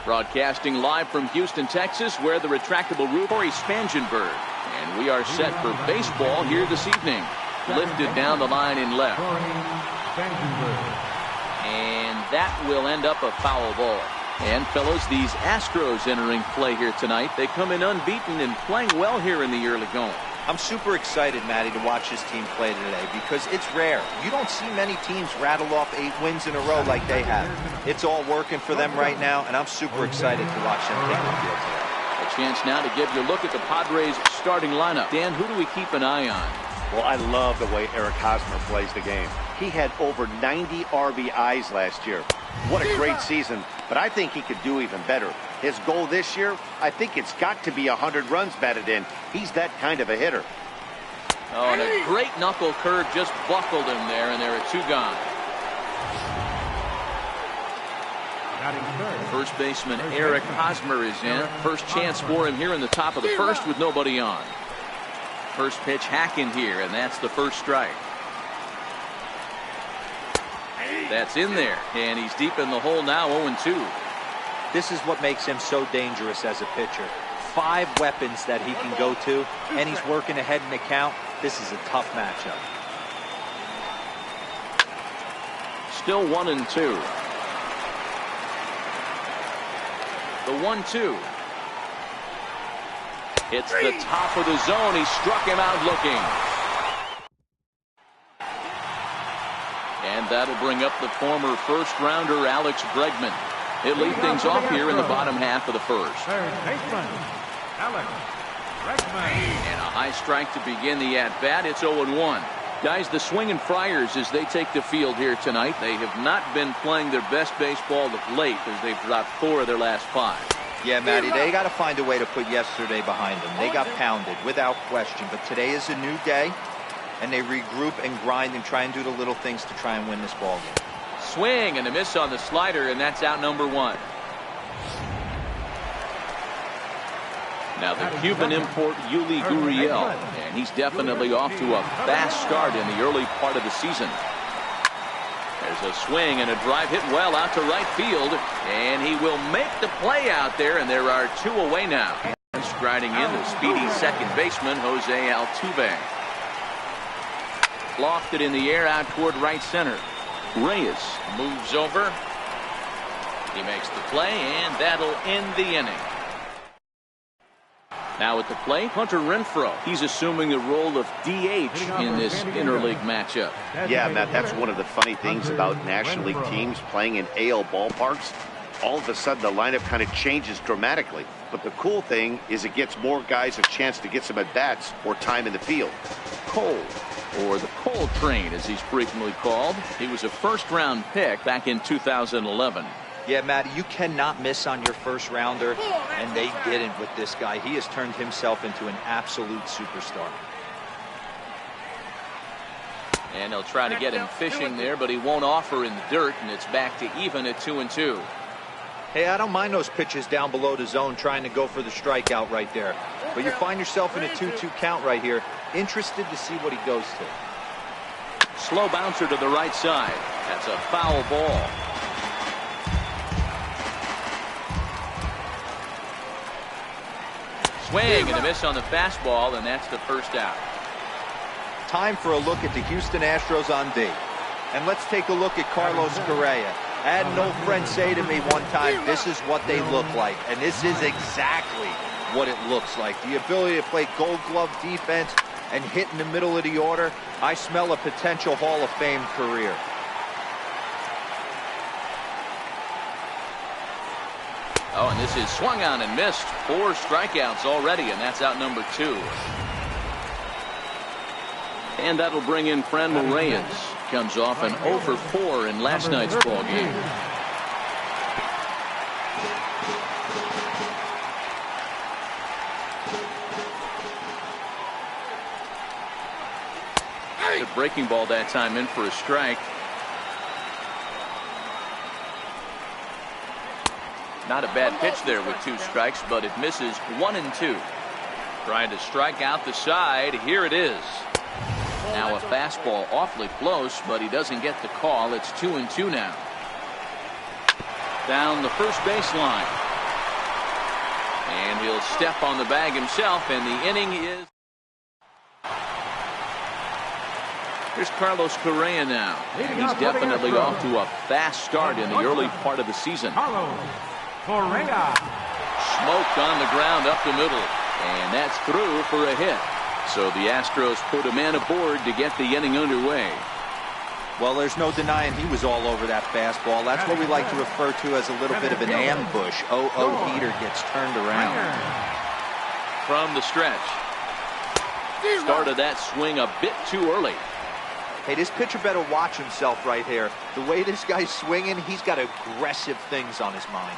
Broadcasting live from Houston, Texas, where the retractable roof, Corey Spangenberg. And we are set for baseball here this evening. Lifted down the line in left. And that will end up a foul ball. And fellas, these Astros entering play here tonight. They come in unbeaten and playing well here in the early going. I'm super excited, Matty, to watch this team play today because it's rare. You don't see many teams rattle off 8 wins in a row like they have. It's all working for them right now, and I'm super excited to watch them take the field today. A chance now to give you a look at the Padres starting lineup. Dan, who do we keep an eye on? Well, I love the way Eric Hosmer plays the game. He had over 90 RBIs last year. What a great season, but I think he could do even better. His goal this year, I think it's got to be 100 runs batted in. He's that kind of a hitter. Oh, and a great knuckle curve just buckled him there, and there are 2 gone. First baseman Eric Hosmer is in. First chance for him here in the top of the first with nobody on. First pitch hack in here, and that's the first strike. That's in there, and he's deep in the hole now, 0-2. This is what makes him so dangerous as a pitcher. 5 weapons that he can go to, and he's working ahead in the count. This is a tough matchup. Still 1-2. The 1-2. It's the top of the zone. He struck him out looking. And that'll bring up the former first-rounder Alex Bregman. He'll lead things off here in the bottom half of the first. And a high strike to begin the at-bat. It's 0-1. Guys, the Swinging Friars, as they take the field here tonight, they have not been playing their best baseball of late as they've dropped 4 of their last 5. Yeah, Matty, they got to find a way to put yesterday behind them. They got pounded without question, but today is a new day, and they regroup and grind and try and do the little things to try and win this ball game. Swing and a miss on the slider, and that's out number 1. Now the Cuban import Yuli Gurriel, and he's definitely off to a fast start in the early part of the season. There's a swing and a drive hit well out to right field, and he will make the play out there, and there are 2 away now. Striding in the speedy second baseman Jose Altuve. Lofted in the air out toward right center. Reyes moves over. He makes the play, and that'll end the inning. Now at the plate, Hunter Renfroe. He's assuming the role of DH in this interleague matchup. Yeah, Matt, that's one of the funny things about National League teams playing in AL ballparks. All of a sudden, the lineup kind of changes dramatically. But the cool thing is it gets more guys a chance to get some at-bats or time in the field. Cole, or the Cole Train, as he's frequently called. He was a first-round pick back in 2011. Yeah, Matty, you cannot miss on your first rounder, and they didn't with this guy. He has turned himself into an absolute superstar. And they'll try to get him fishing there, but he won't offer in the dirt, and it's back to even at 2-2. Hey, I don't mind those pitches down below the zone trying to go for the strikeout right there. But you find yourself in a 2-2 count right here. Interested to see what he goes to. Slow bouncer to the right side. That's a foul ball. Swing and a miss on the fastball, and that's the first out. Time for a look at the Houston Astros on D. And let's take a look at Carlos Correa. I had an old friend say to me one time, this is what they look like. And this is exactly what it looks like. The ability to play gold glove defense and hit in the middle of the order. I smell a potential Hall of Fame career. Oh, and this is swung on and missed. 4 strikeouts already, and that's out number 2. And that'll bring in Franmil Reyes. Comes off an 0 for 4 in last night's ball game. The breaking ball that time in for a strike. Not a bad pitch there with 2 strikes, but it misses 1-2. Trying to strike out the side. Here it is. Now a fastball awfully close, but he doesn't get the call. It's 2-2 now. Down the first baseline. And he'll step on the bag himself, and the inning is... Here's Carlos Correa now, and he's definitely off to a fast start in the early part of the season. Carlos Correa. Smoked on the ground up the middle, and that's through for a hit. So the Astros put a man aboard to get the inning underway. Well, there's no denying he was all over that fastball. That's what we like to refer to as a little bit of an ambush. 0-0 heater gets turned around. From the stretch. Started that swing a bit too early. Hey, this pitcher better watch himself right here. The way this guy's swinging, he's got aggressive things on his mind.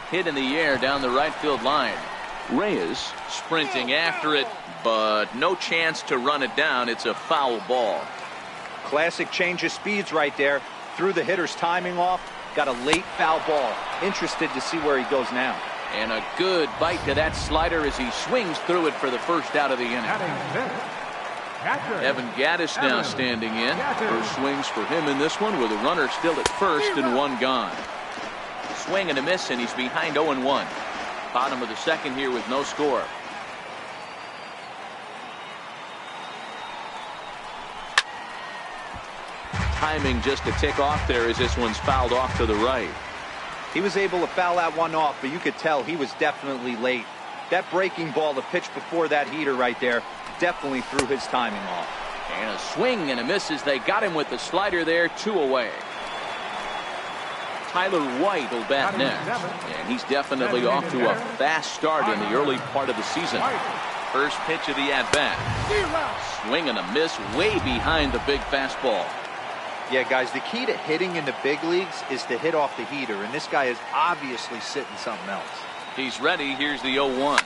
Hit in the air down the right field line. Reyes sprinting after it, but no chance to run it down. It's a foul ball. Classic change of speeds right there. Threw the hitter's timing off. Got a late foul ball. Interested to see where he goes now. And a good bite to that slider as he swings through it for the first out of the inning. Evan Gattis now standing in. First swings for him in this one with a runner still at first and one gone. Swing and a miss, and he's behind 0-1. Bottom of the second here with no score. Timing just a tick off there as this one's fouled off to the right. He was able to foul that one off, but you could tell he was definitely late. That breaking ball, the pitch before that heater right there, definitely threw his timing off. And a swing and a miss as they got him with the slider there, 2 away. Tyler White will bat next, and he's definitely off to a fast start in the early part of the season. First pitch of the at-bat. Swing and a miss way behind the big fastball. Yeah, guys, the key to hitting in the big leagues is to hit off the heater, and this guy is obviously sitting something else. He's ready. Here's the 0-1.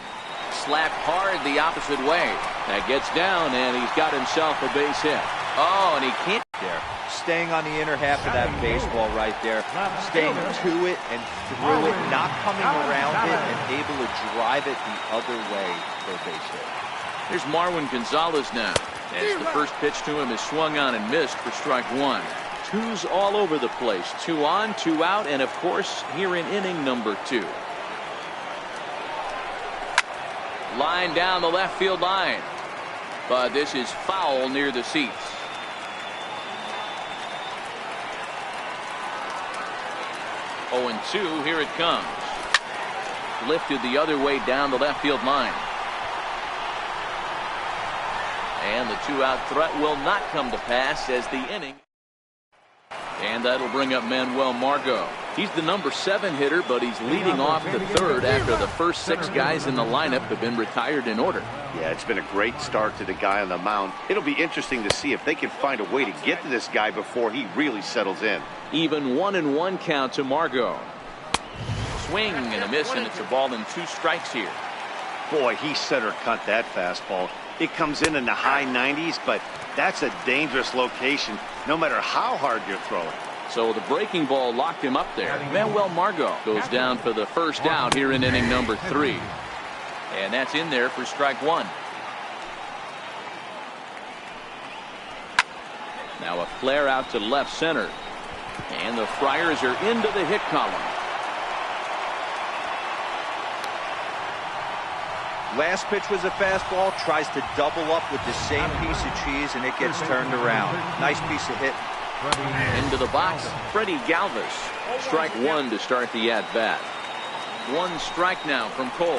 Slapped hard the opposite way. That gets down, and he's got himself a base hit. Oh, and he can't there. Staying on the inner half of that baseball right there. Staying to it and through it, not coming around it, and able to drive it the other way for a base hit. Here's Marwin Gonzalez now. As the first pitch to him is swung on and missed for strike one. Twos all over the place. 2 on, 2 out, and of course here in inning number 2. Line down the left field line. But this is foul near the seats. Oh, and 2, here it comes. Lifted the other way down the left field line. And the 2-out threat will not come to pass as the inning. And that'll bring up Manuel Margot. He's the number 7 hitter, but he's leading off the third after the first 6 guys in the lineup have been retired in order. Yeah, it's been a great start to the guy on the mound. It'll be interesting to see if they can find a way to get to this guy before he really settles in. Even 1-1 count to Margot. Swing and a miss, and it's a ball and 2 strikes here. Boy, he center cut that fastball. It comes in the high 90s, but that's a dangerous location no matter how hard you're throwing. So the breaking ball locked him up there. Manuel Margot goes down for the first out here in inning number 3. And that's in there for strike 1. Now a flare out to left center. And the Friars are into the hit column. Last pitch was a fastball, tries to double up with the same piece of cheese, and it gets turned around. Nice piece of hit. Into the box, Freddie Galvis. Strike 1 to start the at-bat. 1 strike now from Cole.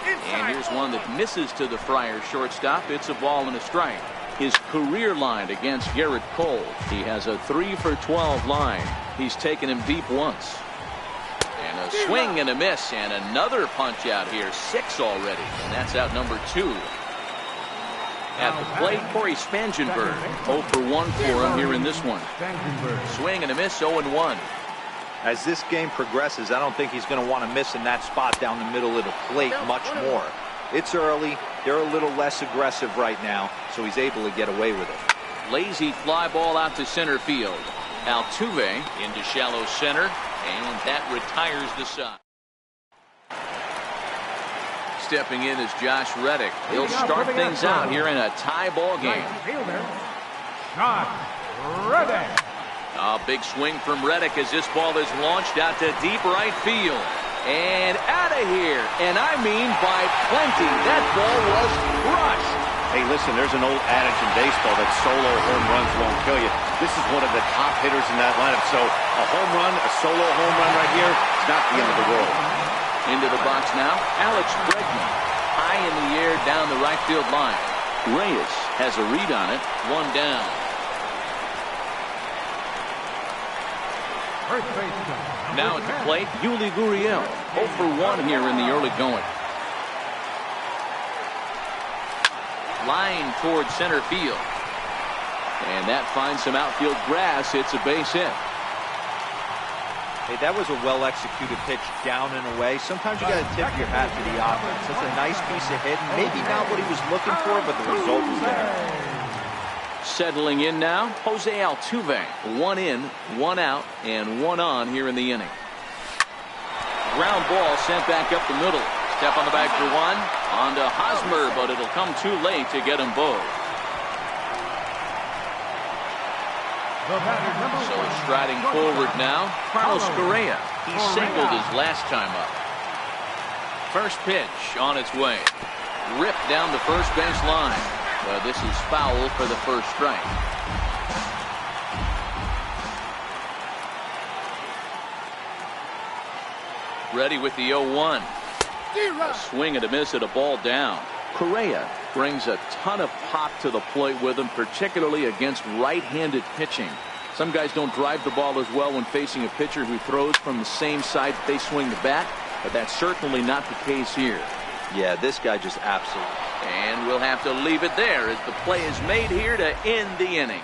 And here's one that misses to the Friars shortstop. It's a ball and a strike. His career line against Garrett Cole. He has a 3-for-12 line. He's taken him deep once. And a swing and a miss, and another punch out here. 6 already, and that's out number 2. At the plate, Corey Spangenberg. 0-for-1 for him here in this one. Swing and a miss, 0-1. As this game progresses, I don't think he's going to want to miss in that spot down the middle of the plate much more. It's early. They're a little less aggressive right now, so he's able to get away with it. Lazy fly ball out to center field. Altuve into shallow center, and that retires the side. Stepping in is Josh Reddick. He'll start things out here in a tie ball game. A big swing from Reddick as this ball is launched out to deep right field. And out of here. And I mean by plenty. That ball was crushed. Hey, listen, there's an old adage in baseball that solo home runs won't kill you. This is one of the top hitters in that lineup. So a home run, a solo home run right here, it's not the end of the world. Into the box now, Alex Bregman. High in the air down the right field line. Reyes has a read on it. One down. Now at the plate, Yuli Gurriel. 0 for 1 here in the early going. Line towards center field. And that finds some outfield grass. It's a base hit. Hey, that was a well-executed pitch down and away. Sometimes you got to tip your hat to the offense. That's a nice piece of hitting. Maybe not what he was looking for, but the result was there. Settling in now, Jose Altuve. 1 in, 1 out, and 1 on here in the inning. Ground ball sent back up the middle. Step on the bag for 1. On to Hosmer, but it'll come too late to get them both. So striding forward now, Carlos Correa. He singled his last time up. First pitch on its way. Ripped down the first base line. This is foul for the first strike. Ready with the 0-1. A swing and a miss at a ball down. Correa brings a ton of pop to the plate with him, particularly against right-handed pitching. Some guys don't drive the ball as well when facing a pitcher who throws from the same side they swing the bat, but that's certainly not the case here. Yeah, this guy just absolutely. And we'll have to leave it there as the play is made here to end the inning.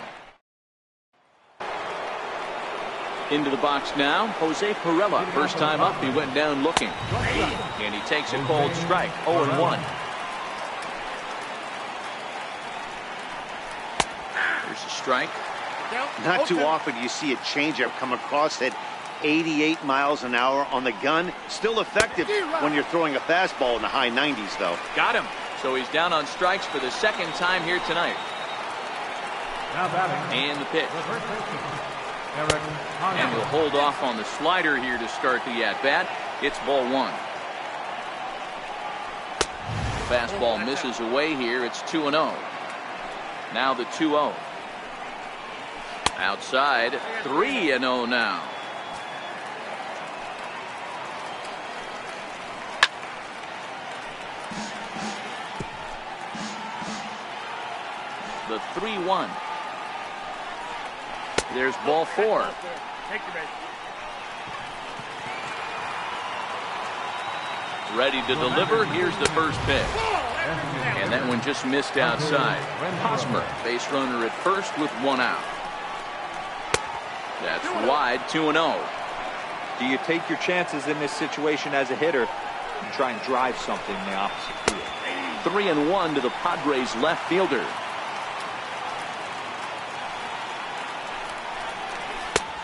Into the box now, Jose Pirela. First time up, he went down looking. And he takes a cold strike, 0-1. Here's a strike. Not too often do you see a changeup come across at 88 miles an hour on the gun. Still effective when you're throwing a fastball in the high 90s, though. Got him. So he's down on strikes for the second time here tonight. And the pitch. And we'll hold off on the slider here to start the at-bat. It's ball 1. The fastball misses away here. It's 2-0. Now the 2-0. Outside, 3-0 now. The 3-1. There's ball 4. Ready to deliver. Here's the first pitch. And that one just missed outside. Hosmer, base runner at first with 1 out. That's wide, 2-0. Do you take your chances in this situation as a hitter and try and drive something in the opposite field? 3-1 to the Padres left fielder.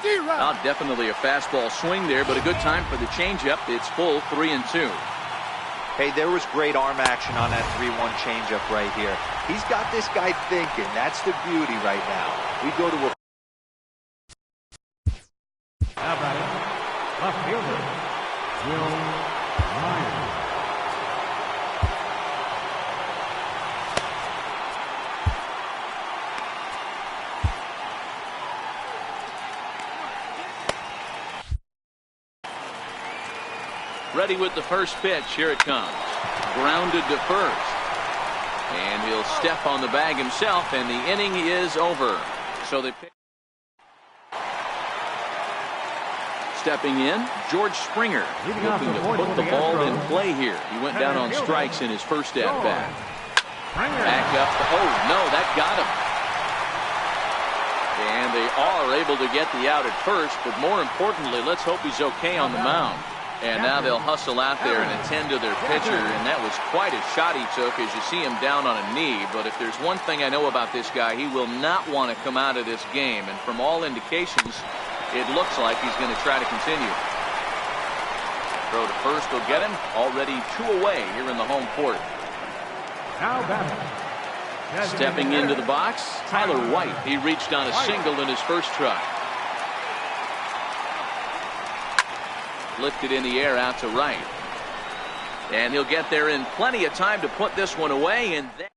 Now definitely a fastball swing there, but a good time for the changeup. It's full, 3-2. Hey, there was great arm action on that 3-1 changeup right here. He's got this guy thinking. That's the beauty right now. We go to a left fielder, Will Ryan. Ready with the first pitch. Here it comes. Grounded to first. And he'll step on the bag himself, and the inning is over. So they pick. Stepping in, George Springer, looking to put the ball in play here. He went down on strikes in his first at-bat. Back up. Oh, no, that got him. And they are able to get the out at first, but more importantly, let's hope he's okay on the mound. And now they'll hustle out there and attend to their pitcher, and that was quite a shot he took as you see him down on a knee. But if there's one thing I know about this guy, he will not want to come out of this game. And from all indications, it looks like he's going to try to continue. Throw to first will get him. Already 2 away here in the home court. Stepping into the box, Tyler White. He reached on a single in his first try. Lifted in the air out to right. And he'll get there in plenty of time to put this one away. And then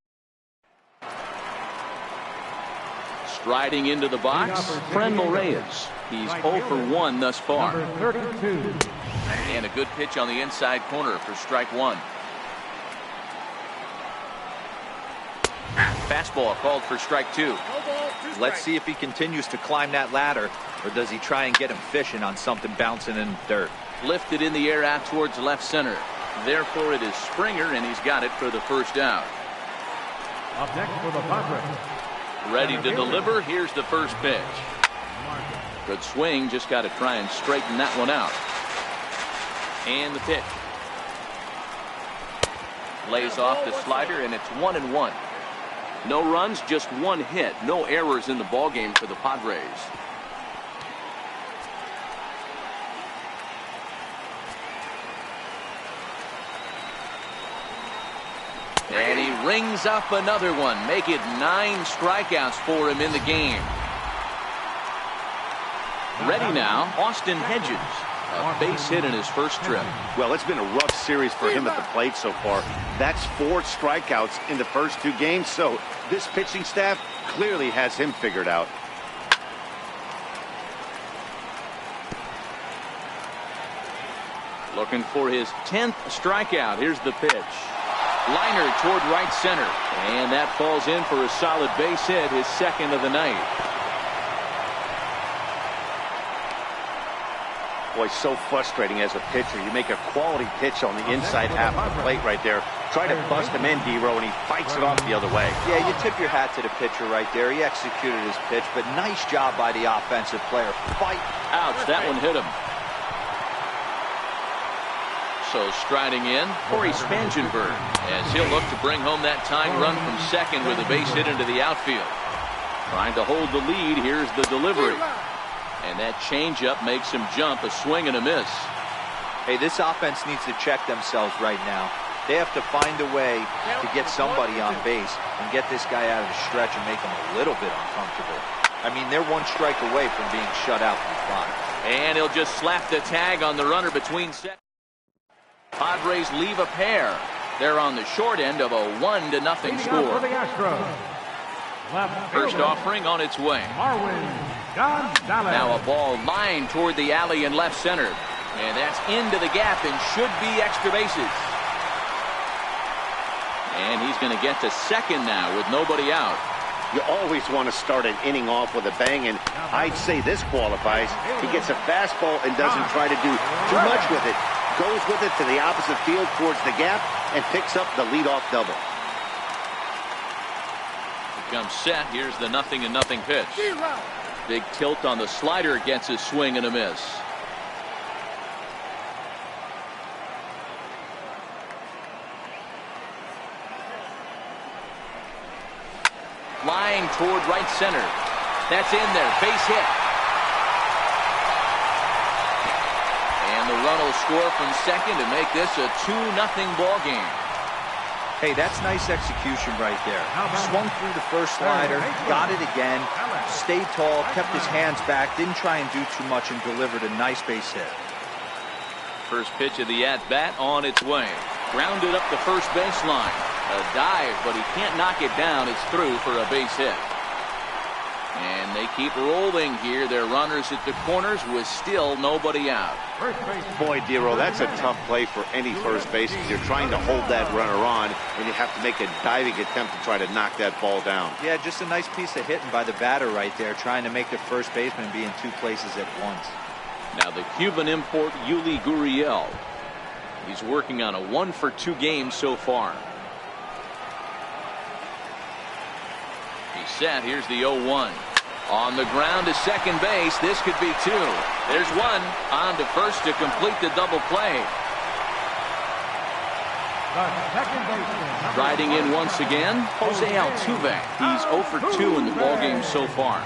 striding into the box, Franmil Reyes. He's 0 for 1 thus far. Number 32. And a good pitch on the inside corner for strike one. Fastball called for strike two. Let's see if he continues to climb that ladder, or does he try and get him fishing on something bouncing in the dirt. Lifted in the air out towards left center. Therefore it is Springer, and he's got it for the first out. Up next for the Padres. Ready to deliver. Here's the first pitch. Good swing. Just got to try and straighten that one out. And the pitch. Lays off the slider, and it's 1-1. No runs, just one hit. No errors in the ballgame for the Padres. And he rings up another one. Make it 9 strikeouts for him in the game. Ready now, Austin Hedges. A base hit in his first trip. Well, it's been a rough series for him at the plate so far. That's 4 strikeouts in the first 2 games, so this pitching staff clearly has him figured out. Looking for his 10th strikeout. Here's the pitch. Liner toward right center. And that falls in for a solid base hit, his second of the night. Boy, so frustrating as a pitcher. You make a quality pitch on the inside half of the plate right there. Try to bust him in, D-Row, and he fights it off the other way. Yeah, you tip your hat to the pitcher right there. He executed his pitch, but nice job by the offensive player. Fight. Ouch, that one hit him. So striding in, Corey Spangenberg, as he'll look to bring home that tying run from second with a base hit into the outfield. Trying to hold the lead. Here's the delivery. And that changeup makes him jump. A swing and a miss. Hey, this offense needs to check themselves right now. They have to find a way to get somebody on base and get this guy out of the stretch and make him a little bit uncomfortable. I mean, they're 1 strike away from being shut out from the bottom. And he'll just slap the tag on the runner between set. Padres leave a pair. They're on the short end of a 1-0 score. For the Astros. Left First fielder, offering on its way. Marwin Gonzalez. Now a ball lined toward the alley in left center. And that's into the gap and should be extra bases. And he's going to get to second now with nobody out. You always want to start an inning off with a bang, and I'd say this qualifies. He gets a fastball and doesn't try to do too much with it. Goes with it to the opposite field towards the gap and picks up the leadoff double. Comes set. Here's the 0-0 pitch. Big tilt on the slider, gets a swing and a miss. Flying toward right center. That's in there. Base hit. And the run will score from second to make this a 2-0 ball game. Hey, that's nice execution right there. Swung through the first slider, got it again, stayed tall, kept his hands back, didn't try and do too much, and delivered a nice base hit. First pitch of the at-bat on its way. Grounded up the first baseline. A dive, but he can't knock it down. It's through for a base hit. And they keep rolling here. Their runners at the corners with still nobody out. Boy, D-Row, that's a tough play for any first baseman. You're trying to hold that runner on, and you have to make a diving attempt to try to knock that ball down. Yeah, just a nice piece of hitting by the batter right there, trying to make the first baseman be in 2 places at once. Now the Cuban import, Yuli Gurriel. He's working on a 1-for-2 game so far. He's set. Here's the 0-1. On the ground to second base. This could be 2. There's 1. On to first to complete the double play. Riding in once again, Jose Altuve. He's 0 for 2 in the ballgame so far.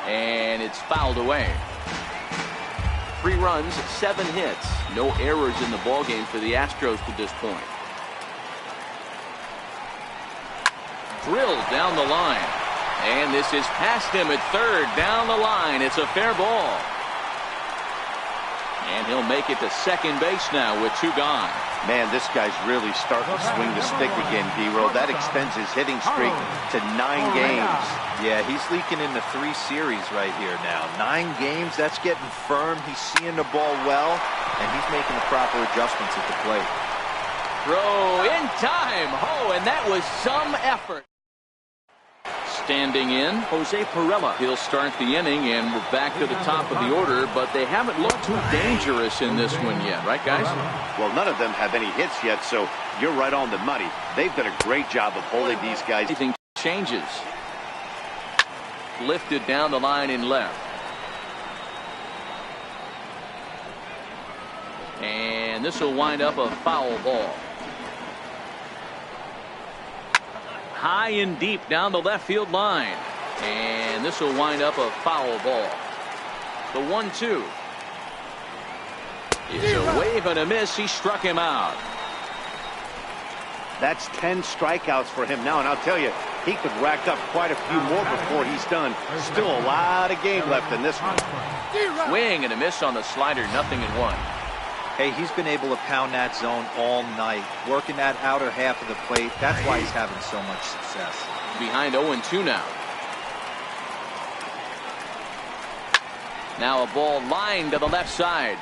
And it's fouled away. 3 runs, 7 hits. No errors in the ballgame for the Astros to this point. Drilled down the line. And this is past him at third. Down the line. It's a fair ball. And he'll make it to second base now with 2 gone. Man, this guy's really starting to swing the stick again, D-Roll. That extends his hitting streak to 9 games. Yeah, he's leaking into 3 series right here now. 9 games, that's getting firm. He's seeing the ball well, and he's making the proper adjustments at the plate. Throw in time. Oh, and that was some effort. Standing in, Jose Pirela. He'll start the inning, and we're back to the top of the order, but they haven't looked too dangerous in this one yet, right, guys? Well, none of them have any hits yet, so you're right on the money. They've done a great job of holding these guys. Anything changes. Lifted down the line in left. And this will wind up a foul ball. High and deep down the left field line. And this will wind up a foul ball. The 1-2. It's a wave and a miss. He struck him out. That's 10 strikeouts for him now, and I'll tell you, he could rack up quite a few more before he's done. Still a lot of game left in this one. Swing and a miss on the slider. 0-1. Hey, he's been able to pound that zone all night, working that outer half of the plate. That's why he's having so much success. Behind 0-2 now. Now a ball lined to the left side,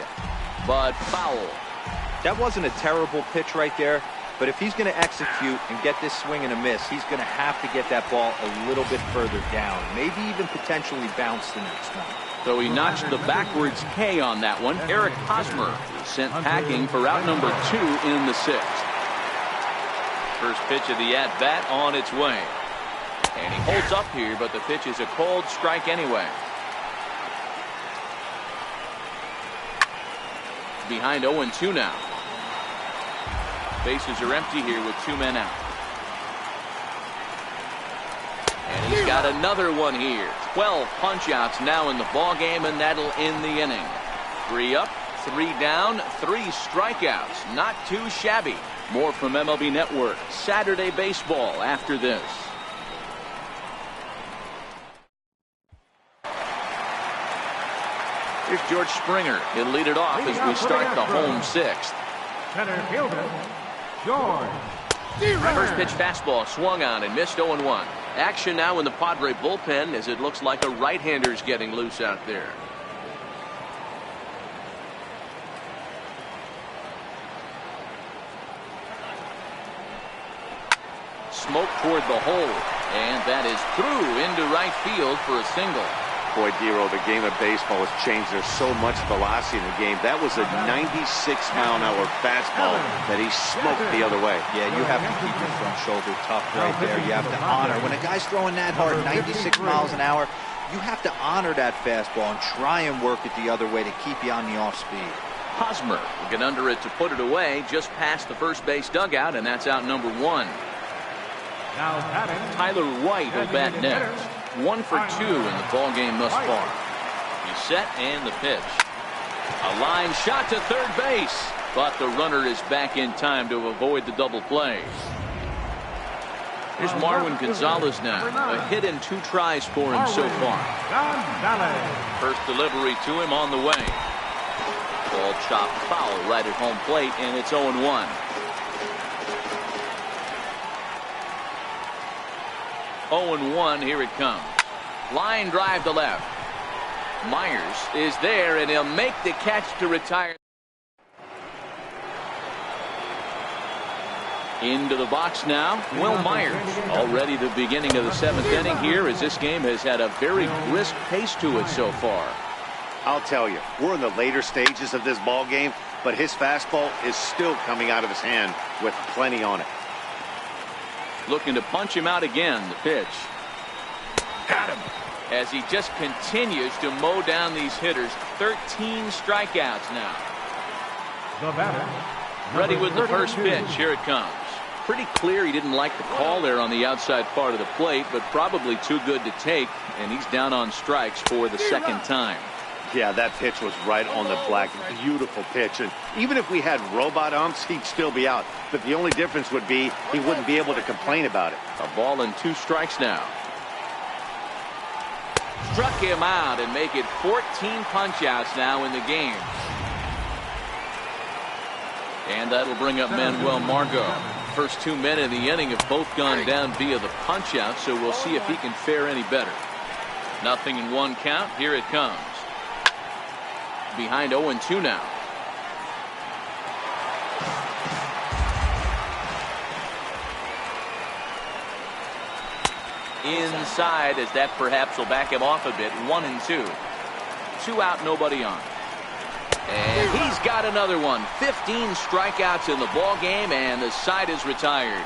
but foul. That wasn't a terrible pitch right there, but if he's going to execute and get this swing and a miss, he's going to have to get that ball a little bit further down, maybe even potentially bounce the next one. So he notched the backwards K on that one. Eric Hosmer sent packing for out number 2 in the 6th. First pitch of the at-bat on its way. And he holds up here, but the pitch is a cold strike anyway. Behind 0-2 now. Bases are empty here with 2 men out. And he's got another one here. 12 punch-outs now in the ball game, and that'll end the inning. 3 up, 3 down, 3 strikeouts. Not too shabby. More from MLB Network. Saturday baseball after this. Here's George Springer. He'll lead it off as we start the home 6th. Center fielder, George. First pitch fastball swung on and missed. 0-1. Action now in the Padre bullpen as it looks like a right-hander's getting loose out there. Smoke toward the hole, and that is through into right field for a single. Boy, Dero, the game of baseball has changed. There's so much velocity in the game. That was a 96-mile-an-hour fastball that he smoked the other way. Yeah, you have to keep your front shoulder tough right there. You have to honor. When a guy's throwing that hard, 96 miles an hour, you have to honor that fastball and try and work it the other way to keep you on the off speed. Hosmer will get under it to put it away just past the first base dugout, and that's out number 1. Now batting, Tyler White will bat next. 1 for 2 in the ball game thus far. He's set and the pitch. A line shot to third base, but the runner is back in time to avoid the double play. Here's Marwin Gonzalez now. A hit in 2 tries for him so far. Gonzalez. First delivery to him on the way. Ball chopped foul right at home plate, and it's 0-1. 0-1, here it comes. Line drive to left. Myers is there, and he'll make the catch to retire. Into the box now, Will Myers. Already the beginning of the 7th inning here, as this game has had a very brisk pace to it so far. I'll tell you, we're in the later stages of this ball game, but his fastball is still coming out of his hand with plenty on it. Looking to punch him out again. The pitch. Got him. As he just continues to mow down these hitters. 13 strikeouts now. The batter. Ready with the first pitch. Here it comes. Pretty clear he didn't like the call there on the outside part of the plate, but probably too good to take, and he's down on strikes for the 2nd time. Yeah, that pitch was right on the black. Beautiful pitch. And even if we had robot umps, he'd still be out. But the only difference would be he wouldn't be able to complain about it. A ball and 2 strikes now. Struck him out and make it 14 punch-outs now in the game. And that'll bring up Manuel Margot. First 2 men in the inning have both gone down via the punch out, so we'll see if he can fare any better. 0-1 count. Here it comes. Behind 0-2 now. Inside, as that perhaps will back him off a bit. 1-2. 2 out, nobody on. And he's got another one. 15 strikeouts in the ball game, and the side is retired.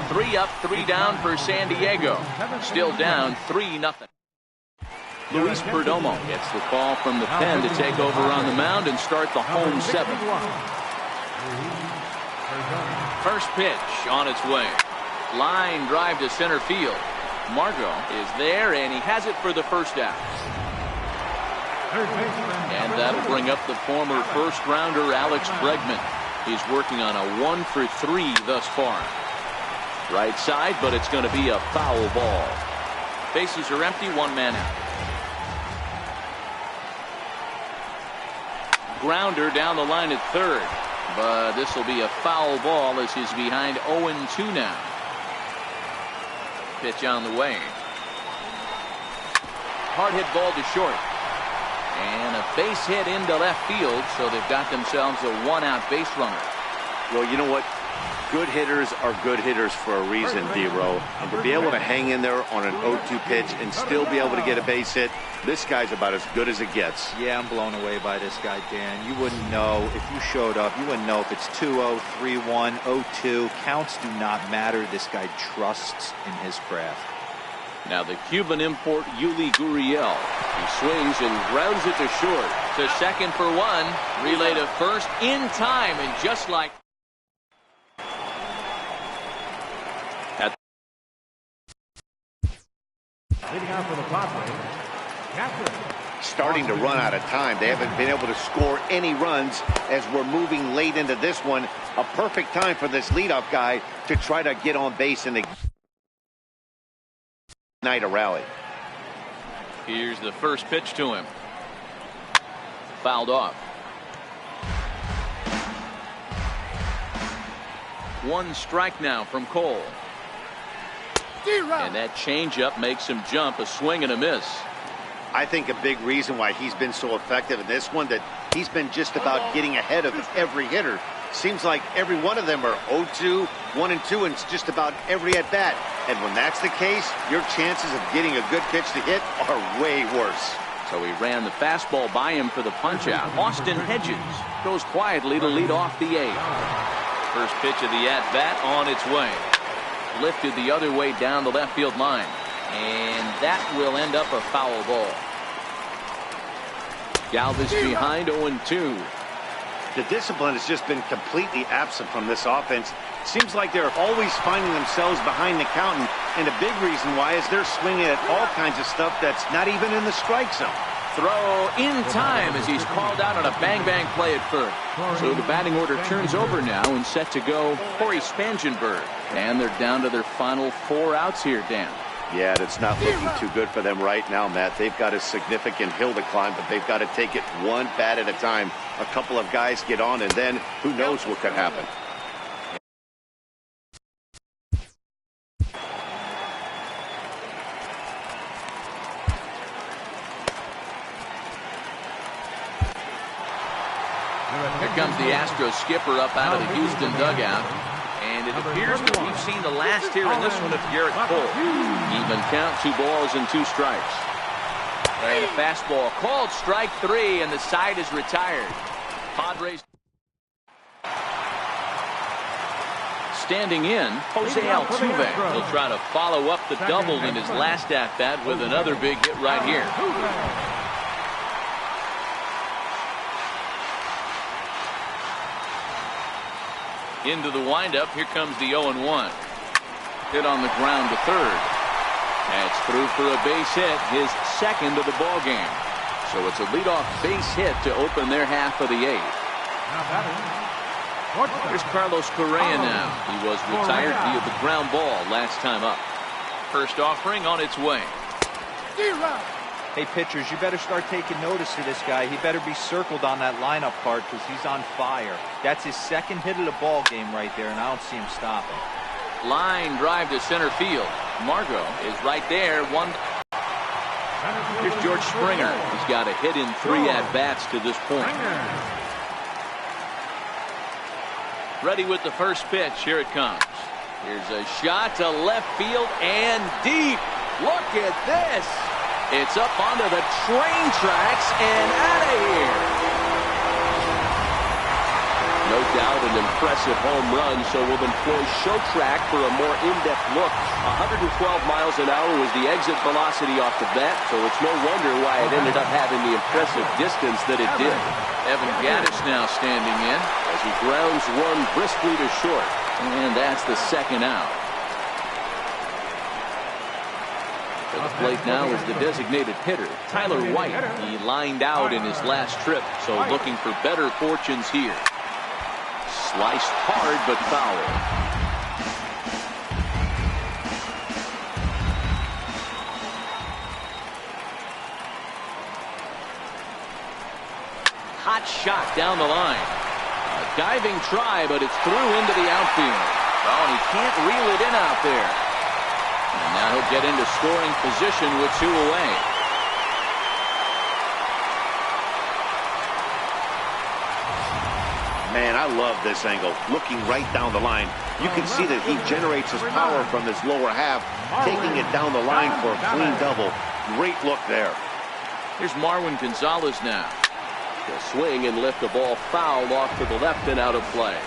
3 up, 3 down for San Diego. Still down 3-0. Luis Perdomo gets the call from the pen to take over on the mound and start the home 7th. First pitch on its way. Line drive to center field. Margot is there, and he has it for the first out. And that'll bring up the former first-rounder Alex Bregman. He's working on a 1-for-3 thus far. Right side, but it's going to be a foul ball. Bases are empty, 1 man out. Grounder down the line at third, but this will be a foul ball as he's behind 0-2 now. Pitch on the way. Hard hit ball to short. And a base hit into left field, so they've got themselves a 1-out base runner. Well, you know what? Good hitters are good hitters for a reason, D-Row. And to be able to hang in there on an 0-2 pitch and still be able to get a base hit, this guy's about as good as it gets. Yeah, I'm blown away by this guy, Dan. You wouldn't know if you showed up. You wouldn't know if it's 2-0, 3-1, 0-2. Counts do not matter. This guy trusts in his craft. Now the Cuban import Yuli Gurriel. He swings and grounds it to short. To second for 1. Relay to first in time, and just like Leading out for the Padres, Catherine. Starting to run out of time. They haven't been able to score any runs as we're moving late into this one. A perfect time for this leadoff guy to try to get on base and ignite a rally. Here's the first pitch to him. Fouled off. 1 strike now from Cole. And that changeup makes him jump. A swing and a miss. I think a big reason why he's been so effective in this one, that he's been just about getting ahead of every hitter. Seems like every one of them are 0-2, 1-2, and it's just about every at-bat. And when that's the case, your chances of getting a good pitch to hit are way worse. So he ran the fastball by him for the punch-out. Austin Hedges goes quietly to lead off the 8th. First pitch of the at-bat on its way. Lifted the other way down the left field line. And that will end up a foul ball. Galvis behind 0-2. The discipline has just been completely absent from this offense. Seems like they're always finding themselves behind the count, and a big reason why is they're swinging at all kinds of stuff that's not even in the strike zone. Throw in time as he's called out on a bang-bang play at first. So the batting order turns over now, and set to go Corey Spangenberg. And they're down to their final 4 outs here, Dan. Yeah, it's not looking too good for them right now, Matt. They've got a significant hill to climb, but they've got to take it one bat at a time. A couple of guys get on, and then who knows what could happen. Here comes the Astros skipper up out of the Houston dugout. And it appears that we've seen the last here in this one of Garrett Cole. Even count, 2 balls and 2 strikes. And a fastball called strike 3, and the side is retired. Padres standing in, Jose Altuve. He'll try to follow up the double in his last at-bat with another big hit right here. Into the windup. Here comes the 0-1. Hit on the ground to third. That's through for a base hit, his second of the ball game. So it's a leadoff base hit to open their half of the 8th. Here's Carlos Correa now. He was retired via the ground ball last time up. First offering on its way. Hey, pitchers, you better start taking notice of this guy. He better be circled on that lineup card because he's on fire. That's his second hit of the ball game right there, and I don't see him stopping. Line drive to center field. Margot is right there. Here's George Springer. He's got a hit in 3 at-bats to this point. Ready with the first pitch. Here it comes. Here's a shot to left field and deep. Look at this. It's up onto the train tracks and out of here. No doubt an impressive home run, so we'll employ Show Track for a more in-depth look. 112 miles an hour was the exit velocity off the bat, so it's no wonder why it ended up having the impressive distance that it did. Evan Gattis now standing in as he grounds one briskly to short, and that's the second out. To the plate now is the designated hitter, Tyler White. He lined out in his last trip, so looking for better fortunes here. Sliced hard, but foul. Hot shot down the line. A diving try, but it's through into the outfield. Oh, and he can't reel it in out there. And now he'll get into scoring position with 2 away. Man, I love this angle. Looking right down the line, you can see that he generates his power from his lower half, taking it down the line for a clean double. Great look there. Here's Marwin Gonzalez now. He'll swing and lift the ball foul off to the left and out of play.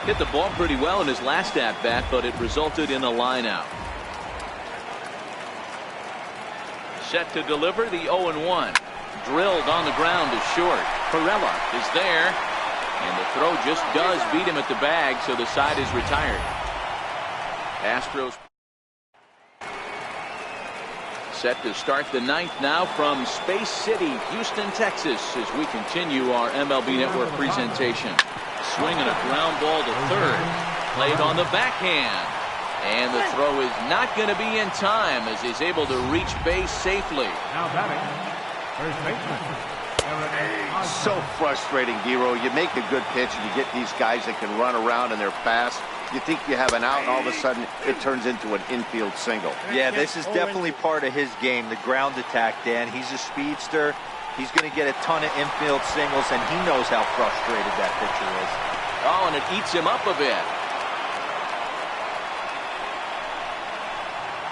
Hit the ball pretty well in his last at-bat, but it resulted in a line out. Set to deliver the 0-1. Drilled on the ground to short. Perella is there. And the throw just does beat him at the bag, so the side is retired. Astros set to start the 9th now from Space City, Houston, Texas, as we continue our MLB Network presentation. Swing and a ground ball to third. Played on the backhand. And the throw is not going to be in time as he's able to reach base safely. Now batting, first baseman. So frustrating, Dero. You make a good pitch and you get these guys that can run around and they're fast. You think you have an out, and all of a sudden it turns into an infield single. Yeah, this is definitely part of his game, the ground attack, Dan. He's a speedster. He's going to get a ton of infield singles, and he knows how frustrated that pitcher is. Oh, and it eats him up a bit.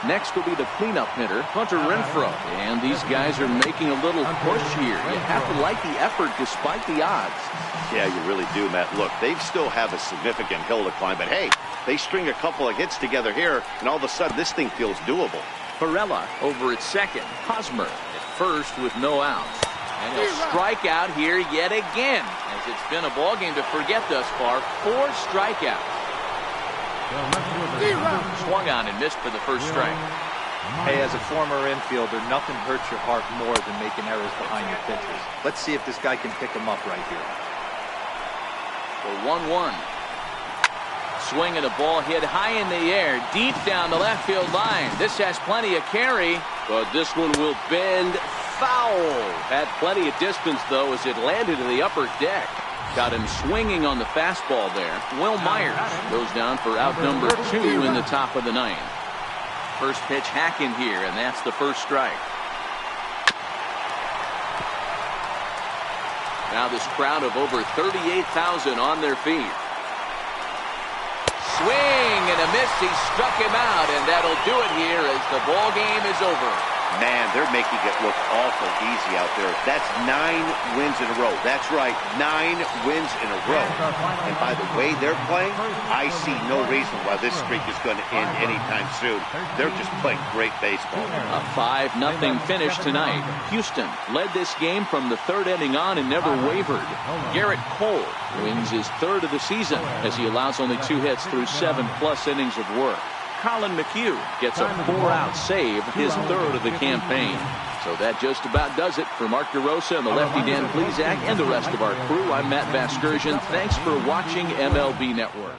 Next will be the cleanup hitter, Hunter Renfroe. And these guys are making a little push here. You have to like the effort despite the odds. Yeah, you really do, Matt. Look, they still have a significant hill to climb, but hey, they string a couple of hits together here, and all of a sudden this thing feels doable. Perella over at second. Hosmer at first with no outs. And he'll strike out here yet again, as it's been a ball game to forget thus far. 4 strikeouts. Swung on and missed for the first strike. Hey, as a former infielder, nothing hurts your heart more than making errors behind your pitches. Let's see if this guy can pick him up right here. The 1-1. Swing and a ball hit high in the air, deep down the left field line. This has plenty of carry, but this one will bend foul. Had plenty of distance, though, as it landed in the upper deck. Got him swinging on the fastball there. Will Myers goes down for out number 2 in the top of the 9th. First pitch hacking here, and that's the first strike. Now this crowd of over 38,000 on their feet. Swing and a miss. He struck him out, and that'll do it here as the ball game is over. Man, they're making it look awful easy out there. That's 9 wins in a row. That's right, 9 wins in a row. And by the way they're playing, I see no reason why this streak is going to end anytime soon. They're just playing great baseball. A 5-0 finish tonight. Houston led this game from the 3rd inning on and never wavered. Garrett Cole wins his 3rd of the season as he allows only 2 hits through 7+ innings of work. Colin McHugh gets a 4-out save, his 3rd of the campaign. So that just about does it. For Mark DeRosa and the lefty Dan Plesac and the rest of our crew, I'm Matt Vasgersian. Thanks for watching MLB Network.